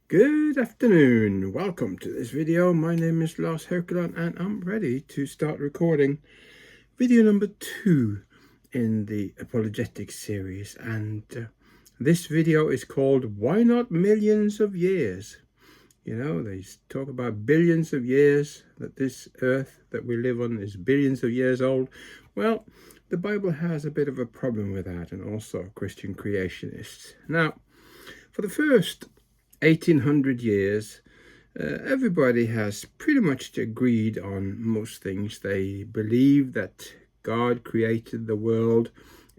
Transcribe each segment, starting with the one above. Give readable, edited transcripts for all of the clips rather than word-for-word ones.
Good afternoon, welcome to this video. My name is Lars Haukeland and I'm ready to start recording video number 2 in the apologetics series, and this video is called Why Not Millions of Years? You know, they talk about billions of years, that this earth that we live on is billions of years old. Well, the Bible has a bit of a problem with that, and also Christian creationists. Now, for the first 1800 years, everybody has pretty much agreed on most things. They believe that God created the world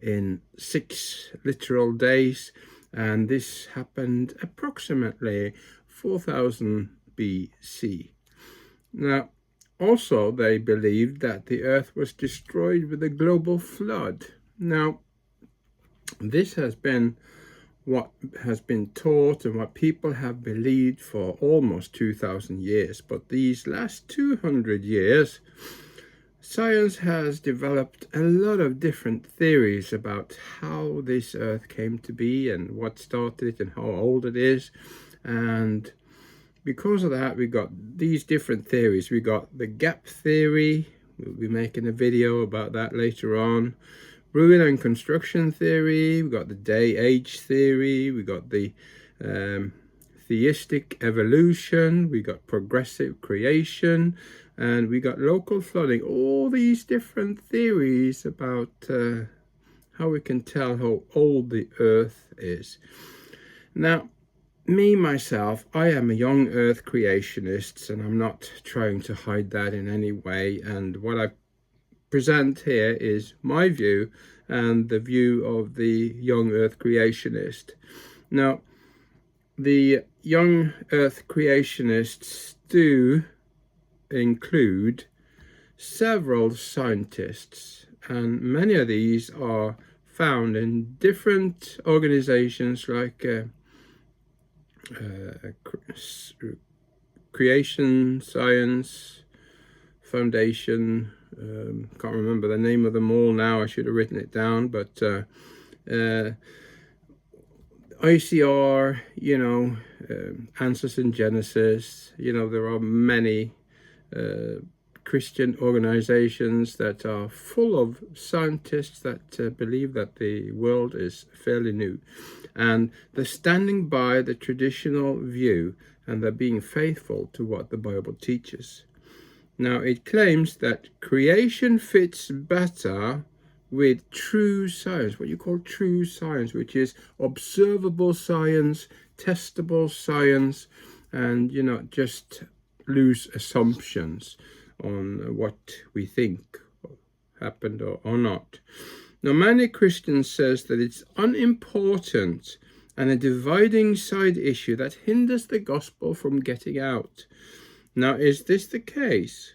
in 6 literal days, and this happened approximately 4000 BC. Now, also they believed that the earth was destroyed with a global flood. Now, this has been what has been taught and what people have believed for almost 2000 years. But these last 200 years, science has developed a lot of different theories about how this earth came to be and what started it and how old it is. And because of that, we got these different theories. We got the gap theory. We'll be making a video about that later on. Ruin and construction theory, we got the day-age theory, we got the theistic evolution, we got progressive creation, and we got local flooding. All these different theories about how we can tell how old the earth is. Now, myself, I am a young earth creationist, and I'm not trying to hide that in any way. And what I present here is my view and the view of the young earth creationist. Now, the young earth creationists do include several scientists, and many of these are found in different organizations like Creation Science Foundation. Can't remember the name of them all now. I should have written it down, but ICR, Answers in Genesis, there are many Christian organizations that are full of scientists that believe that the world is fairly new, and they're standing by the traditional view and they're being faithful to what the Bible teaches. Now, it claims that creation fits better with true science, what you call true science, which is observable science, testable science, and not just loose assumptions on what we think happened or not. Now, many Christians says that it's unimportant and a dividing side issue that hinders the gospel from getting out. Now, is this the case?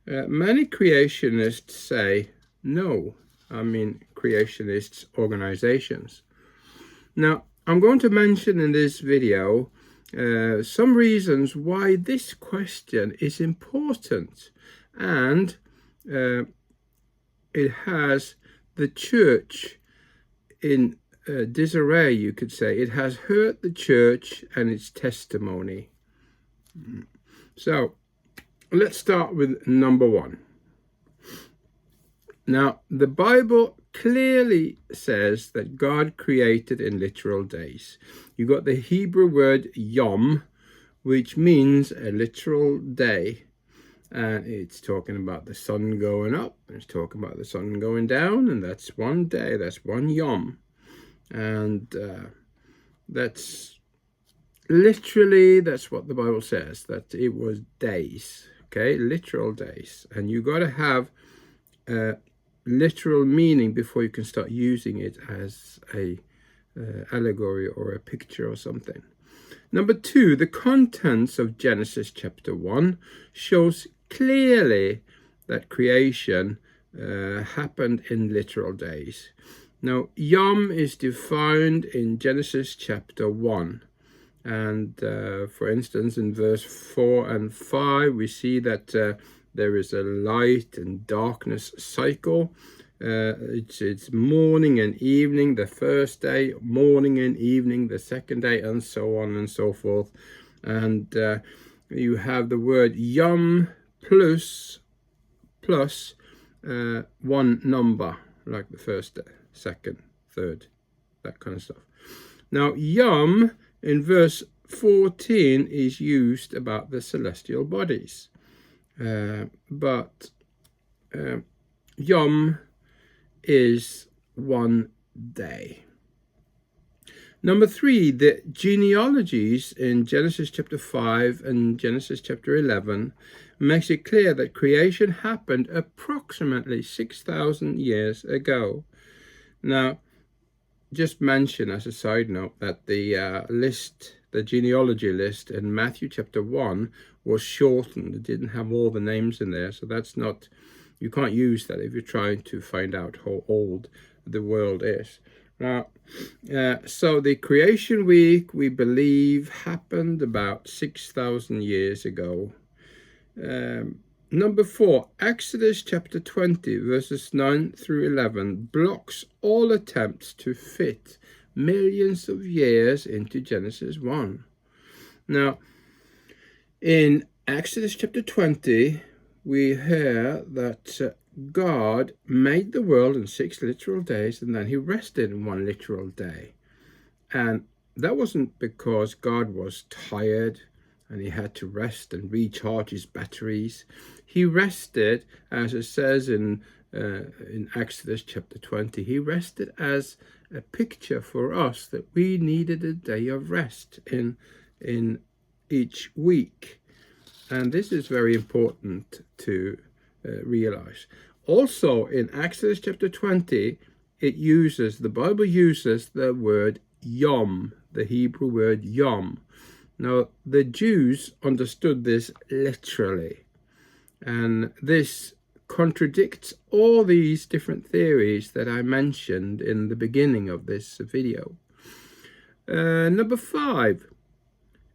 Many creationists say no. I mean, creationist organizations. Now, I'm going to mention in this video some reasons why this question is important, and it has the church in disarray, you could say. It has hurt the church and its testimony. So, let's start with number 1. Now, the Bible clearly says that God created in literal days. You got the Hebrew word yom, which means a literal day. And it's talking about the sun going up, it's talking about the sun going down, and that's one day, that's one yom. And that's literally, that's what the Bible says, that it was days, okay, literal days. And you got to have a literal meaning before you can start using it as a allegory or a picture or something. Number 2, the contents of Genesis chapter 1 shows clearly that creation happened in literal days. Now, yom is defined in Genesis chapter 1. And for instance, in verse 4 and 5, we see that there is a light and darkness cycle. It's morning and evening the first day, morning and evening the second day, and so on and so forth. And you have the word yom plus one number, like the first, second, third, that kind of stuff. Now, yom in verse 14 is used about the celestial bodies, but yom is 1 day. Number 3, the genealogies in Genesis chapter 5 and Genesis chapter 11 makes it clear that creation happened approximately 6,000 years ago. Now, just mention as a side note that the genealogy list in Matthew chapter 1 was shortened. It didn't have all the names in there, so that's not, you can't use that if you're trying to find out how old the world is. Now, so the creation week, we believe, happened about 6,000 years ago. Number 4, Exodus chapter 20, verses 9 through 11, blocks all attempts to fit millions of years into Genesis 1. Now, in Exodus chapter 20, we hear that God made the world in 6 literal days, and then he rested in 1 literal day. And that wasn't because God was tired and he had to rest and recharge his batteries. He rested, as it says in Exodus chapter 20, he rested as a picture for us that we needed a day of rest in each week. And this is very important to realize. Also in Exodus chapter 20, the Bible uses the word yom, the Hebrew word yom. Now, the Jews understood this literally, and this contradicts all these different theories that I mentioned in the beginning of this video. Number 5,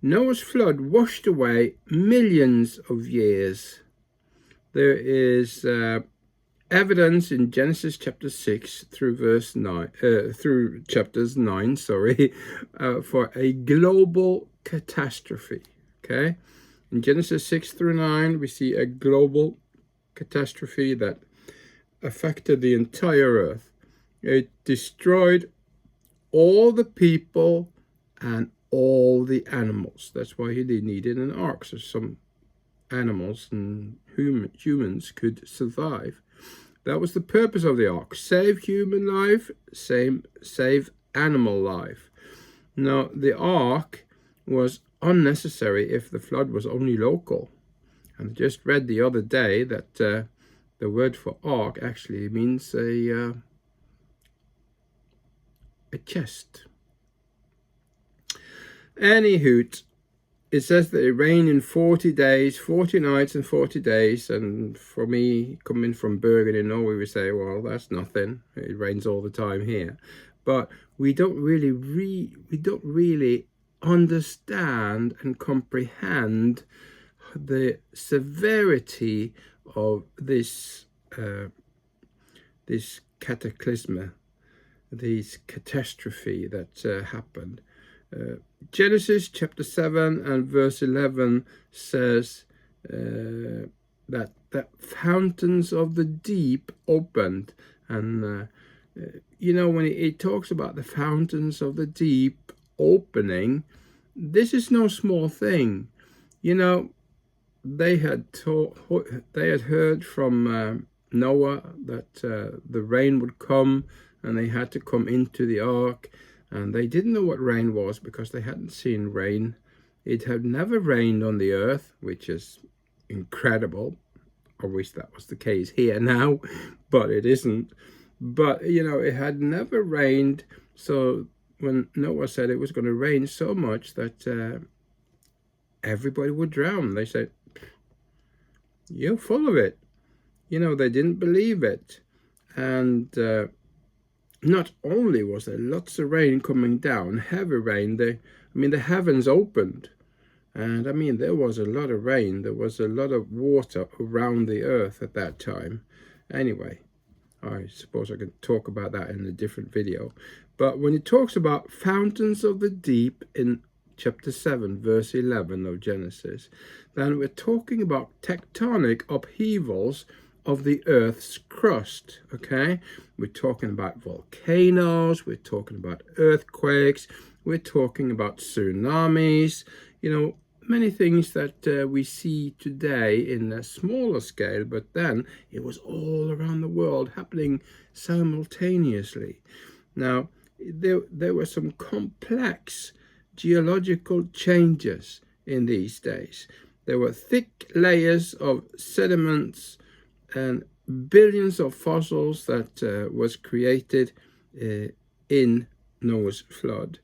Noah's flood washed away millions of years. There is evidence in Genesis chapter 6 through verse 9, through chapters 9, for a global catastrophe. Okay, in Genesis 6 through 9, we see a global catastrophe that affected the entire earth. It destroyed all the people and all the animals. That's why he needed an ark, so some animals and humans could survive. That was the purpose of the ark: save human life, save animal life. Now, the ark was unnecessary if the flood was only local. And I just read the other day that the word for ark actually means a chest. Anywho, it says that it rained in 40 days, 40 nights and 40 days. And for me, coming from Bergen in Norway, we say, well, that's nothing. It rains all the time here. But we don't really understand and comprehend the severity of this cataclysm, this catastrophe that happened. Genesis chapter 7 and verse 11 says that fountains of the deep opened. And when it talks about the fountains of the deep opening, this is no small thing. They had heard from Noah that the rain would come, and they had to come into the ark. And they didn't know what rain was because they hadn't seen rain. It had never rained on the earth, which is incredible. I wish that was the case here now, but it isn't. But, it had never rained. So when Noah said it was going to rain so much that everybody would drown, they said, you're full of it. They didn't believe it. And not only was there lots of rain coming down, heavy rain, the heavens opened. And there was a lot of rain. There was a lot of water around the earth at that time. Anyway, I suppose I can talk about that in a different video. But when it talks about fountains of the deep in chapter 7, verse 11 of Genesis, then we're talking about tectonic upheavals of the Earth's crust, okay? We're talking about volcanoes, we're talking about earthquakes, we're talking about tsunamis, many things that we see today in a smaller scale, but then it was all around the world happening simultaneously. Now, there were some complex geological changes in these days. There were thick layers of sediments and billions of fossils that was created in Noah's flood.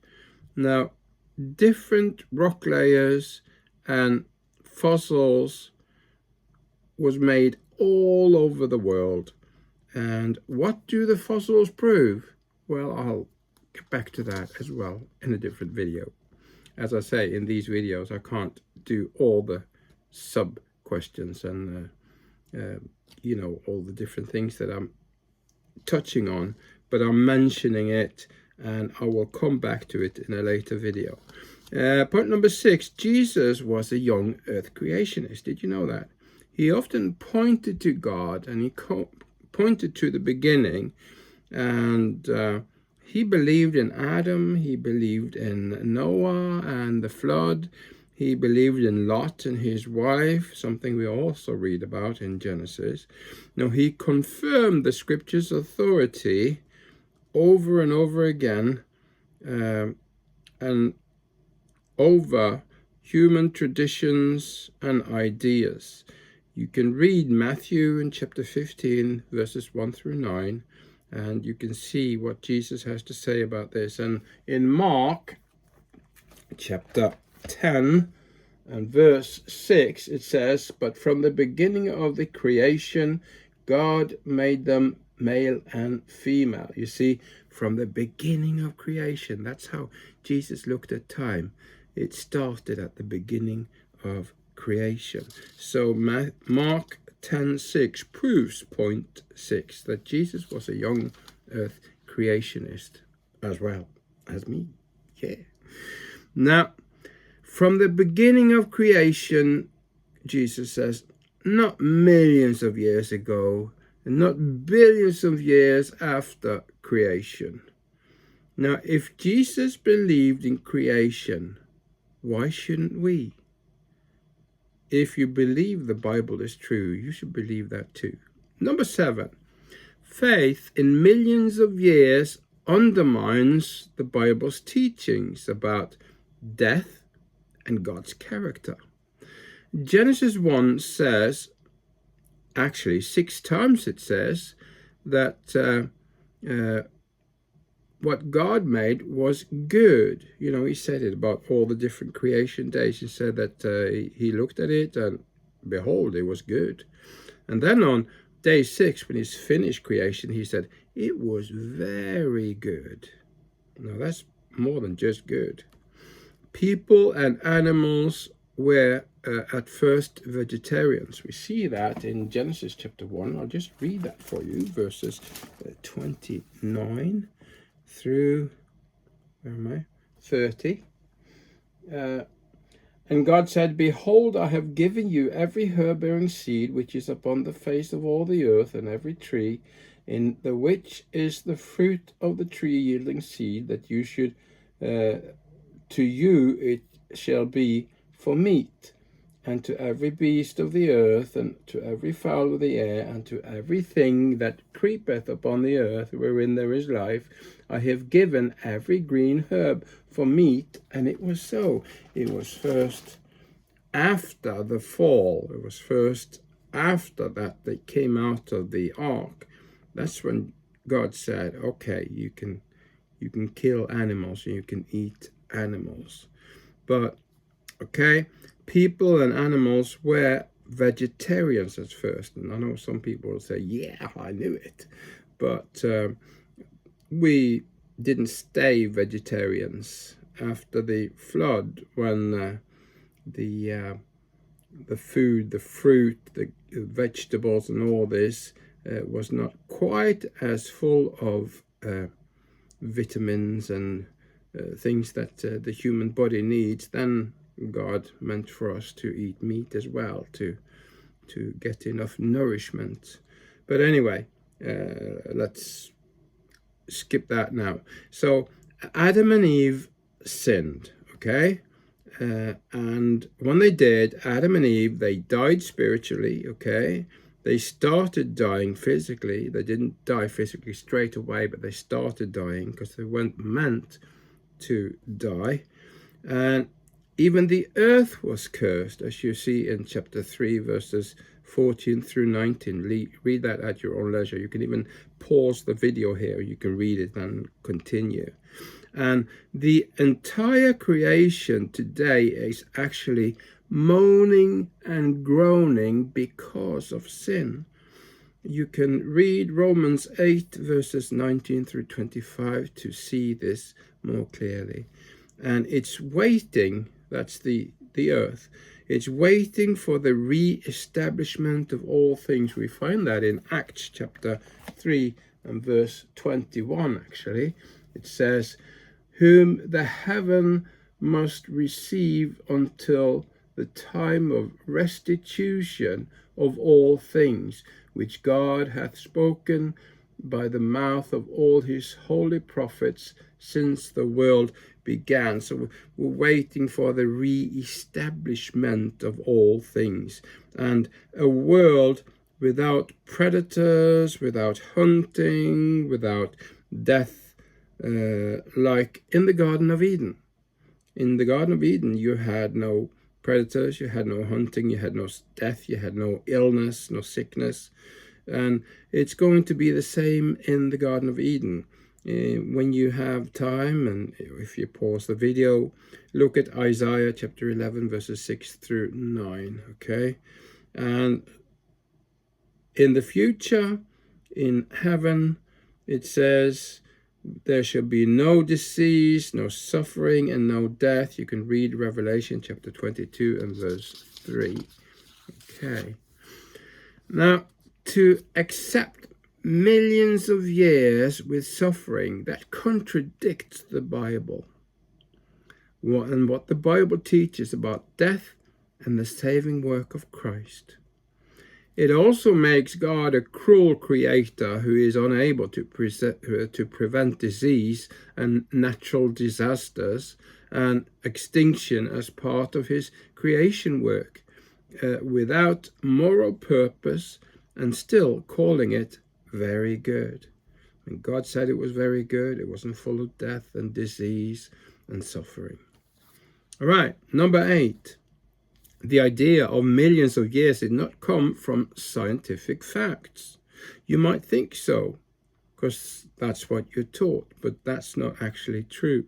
Now, different rock layers and fossils was made all over the world. And what do the fossils prove? Well, I'll get back to that as well in a different video. As I say, in these videos, I can't do all the sub-questions and, all the different things that I'm touching on, but I'm mentioning it, and I will come back to it in a later video. Point number 6, Jesus was a young earth creationist. Did you know that? He often pointed to God, and he pointed to the beginning, and he believed in Adam, he believed in Noah and the flood, he believed in Lot and his wife, something we also read about in Genesis. Now, he confirmed the scripture's authority over and over again, and over human traditions and ideas. You can read Matthew in chapter 15, verses 1 through 9, and you can see what Jesus has to say about this. And in Mark chapter 10 and verse 6, it says, "But from the beginning of the creation, God made them male and female." You see, from the beginning of creation, that's how Jesus looked at time. It started at the beginning of creation. So Mark 10:6 proves point 6, that Jesus was a young earth creationist as well as me. Yeah. Now, from the beginning of creation, Jesus says, not millions of years ago, and not billions of years after creation. Now, if Jesus believed in creation, why shouldn't we? If you believe the Bible is true, you should believe that too. Number 7, faith in millions of years undermines the Bible's teachings about death and God's character. Genesis 1 says, actually 6 times it says, that what God made was good. He said it about all the different creation days. He said that he looked at it and behold, it was good. And then on day 6, when he's finished creation, he said, it was very good. Now that's more than just good. People and animals were at first vegetarians. We see that in Genesis chapter 1. I'll just read that for you, verses 29 through 30. And God said, "Behold, I have given you every herb-bearing seed which is upon the face of all the earth, and every tree in the which is the fruit of the tree yielding seed, that you should, to you it shall be for meat, and to every beast of the earth, and to every fowl of the air, and to everything that creepeth upon the earth, wherein there is life, I have given every green herb for meat." And it was so. It was first after the fall. It was first after that they came out of the ark. That's when God said, okay, you can kill animals and you can eat animals. But, okay, people and animals were vegetarians at first. And I know some people will say, yeah, I knew it. But we didn't stay vegetarians after the flood, when the food, the fruit, the vegetables and all this was not quite as full of vitamins and things that the human body needs, then God meant for us to eat meat as well to get enough nourishment. But anyway, let's skip that now. So Adam and Eve sinned, okay? And when they did, Adam and Eve, they died spiritually, okay? They started dying physically. They didn't die physically straight away, but they started dying because they weren't meant to die. And even the earth was cursed, as you see in chapter 3, verses 14 through 19. Read that at your own leisure. You can even pause the video here. You can read it and continue. And the entire creation today is actually moaning and groaning because of sin. You can read Romans 8, verses 19 through 25 to see this more clearly. And it's waiting, that's the earth, it's waiting for the re-establishment of all things. We find that in Acts chapter 3 and verse 21, actually. It says, whom the heaven must receive until the time of restitution of all things, which God hath spoken by the mouth of all his holy prophets since the world began. So we're waiting for the re-establishment of all things, and a world without predators, without hunting, without death, like in the Garden of Eden. In the Garden of Eden, you had no predators, you had no hunting, you had no death, you had no illness, no sickness. And it's going to be the same in the Garden of Eden. When you have time, and if you pause the video, look at Isaiah chapter 11, verses 6 through 9, okay? And in the future, in heaven, it says, there shall be no disease, no suffering, and no death. You can read Revelation chapter 22 and verse 3. Okay. Now, to accept millions of years with suffering, that contradicts the Bible. What the Bible teaches about death and the saving work of Christ. It also makes God a cruel creator who is unable to prevent disease and natural disasters and extinction as part of his creation work, without moral purpose, and still calling it very good. And God said it was very good. It wasn't full of death and disease and suffering. All right, number 8. The idea of millions of years did not come from scientific facts. You might think so, because that's what you're taught, but that's not actually true.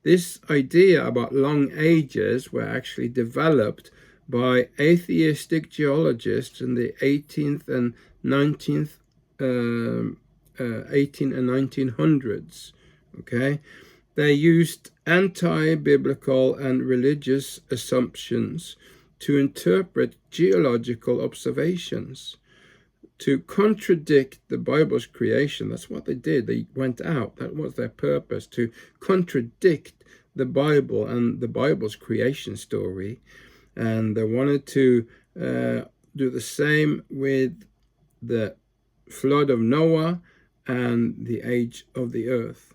This idea about long ages were actually developed by atheistic geologists in the 18th and 19th, 18 and 1900s. Okay, they used anti-biblical and religious assumptions to interpret geological observations, to contradict the Bible's creation. That's what they did. They went out. That was their purpose, to contradict the Bible and the Bible's creation story. And they wanted to do the same with the flood of Noah and the age of the earth.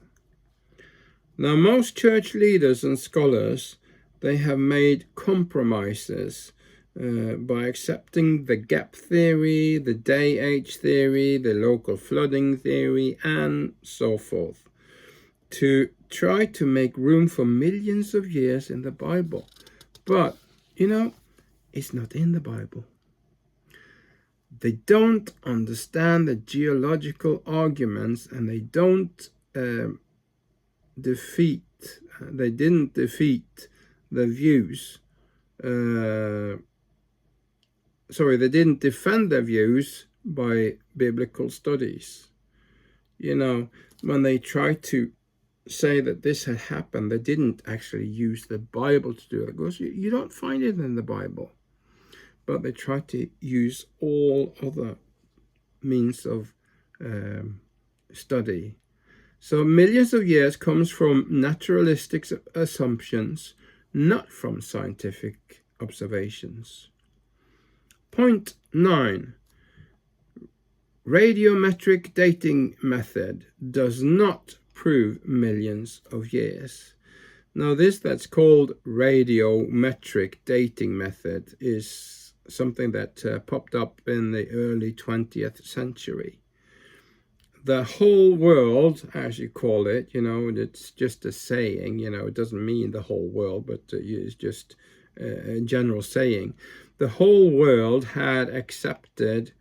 Now, most church leaders and scholars, they have made compromises by accepting the gap theory, the day-age theory, the local flooding theory, and so forth, to try to make room for millions of years in the Bible. But, it's not in the Bible. They don't understand the geological arguments, and they didn't defeat the views. They didn't defend their views by biblical studies. When they tried to say that this had happened, they didn't actually use the Bible to do it, because you don't find it in the Bible. But they tried to use all other means of study. So millions of years comes from naturalistic assumptions, not from scientific observations. Point 9. Radiometric dating method does not prove millions of years. Now this that's called radiometric dating method is something that popped up in the early 20th century. The whole world, as you call it, it's just a saying, it doesn't mean the whole world, but it's just a general saying. The whole world had accepted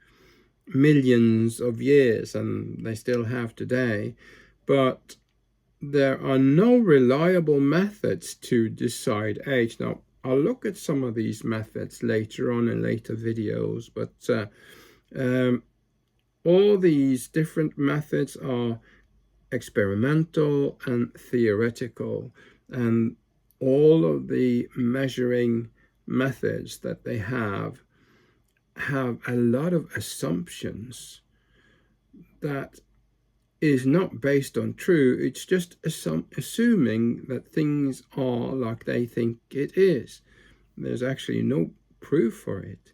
millions of years, and they still have today, but there are no reliable methods to decide age. Now, I'll look at some of these methods later on in later videos, but all these different methods are experimental and theoretical, and all of the measuring methods that they have a lot of assumptions that is not based on true. It's just assuming that things are like they think it is. There's actually no proof for it.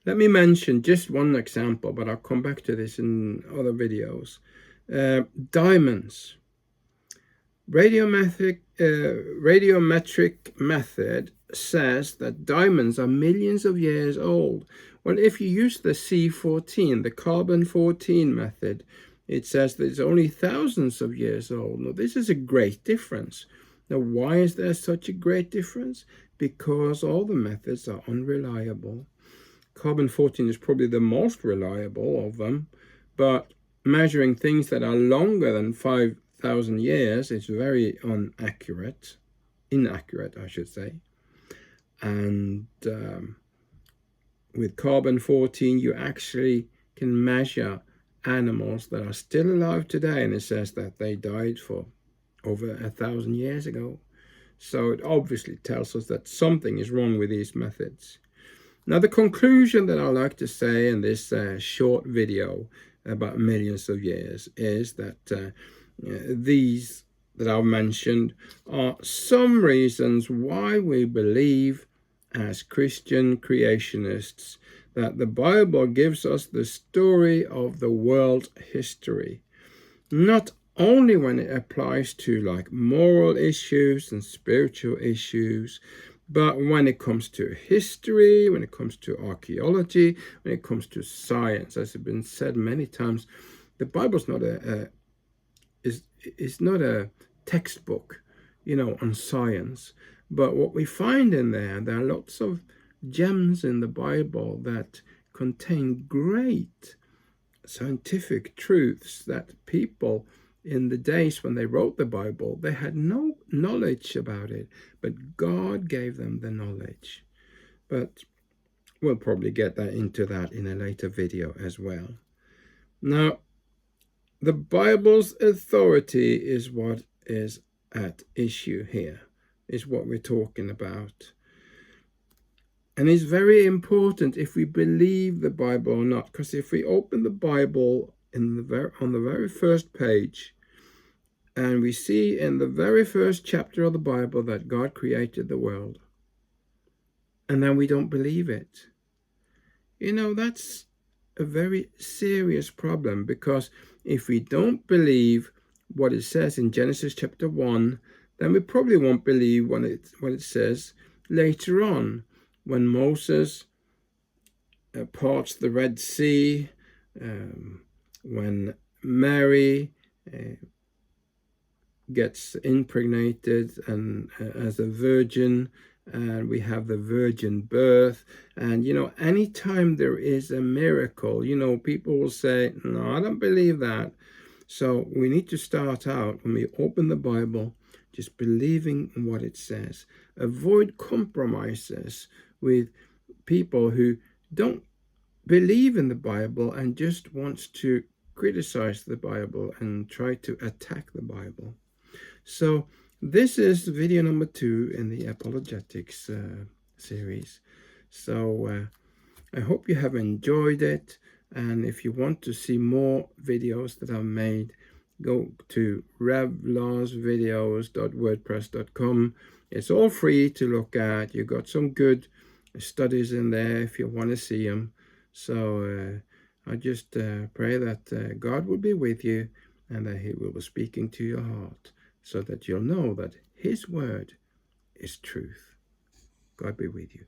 Let me mention just one example, but I'll come back to this in other videos. Diamonds. Radiometric method says that diamonds are millions of years old. Well, if you use the C14, the carbon-14 method, it says that it's only thousands of years old. Now, this is a great difference. Now, why is there such a great difference? Because all the methods are unreliable. Carbon-14 is probably the most reliable of them, but measuring things that are longer than 5,000 years is very inaccurate, I should say. And with carbon-14, you actually can measure animals that are still alive today, and it says that they died for over 1,000 years ago. So it obviously tells us that something is wrong with these methods. Now, the conclusion that I like to say in this short video about millions of years is that these that I've mentioned are some reasons why we believe as Christian creationists that the Bible gives us the story of the world history, not only when it applies to like moral issues and spiritual issues, but when it comes to history, when it comes to archaeology, when it comes to science. As has been said many times, the Bible's not is not a textbook, on science. But what we find in there are lots of gems in the Bible that contain great scientific truths that people in the days when they wrote the Bible, they had no knowledge about it, but God gave them the knowledge. But we'll probably get into that in a later video as well. Now, the Bible's authority is what is at issue here, is what we're talking about. And it's very important if we believe the Bible or not, because if we open the Bible on the very first page, and we see in the very first chapter of the Bible that God created the world, and then we don't believe it, that's a very serious problem, because if we don't believe what it says in Genesis chapter 1, then we probably won't believe what it says later on, when Moses parts the Red Sea, when Mary gets impregnated and as a virgin, and we have the virgin birth. And anytime there is a miracle, people will say, no, I don't believe that. So we need to start out, when we open the Bible, just believing what it says. Avoid compromises with people who don't believe in the Bible and just wants to criticize the Bible and try to attack the Bible. So this is video number 2 in the apologetics series. So I hope you have enjoyed it. And if you want to see more videos that I've made, go to revlarsvideos.wordpress.com. It's all free to look at. You got some good studies in there if you want to see them. So I just pray that God will be with you and that He will be speaking to your heart so that you'll know that His word is truth. God be with you.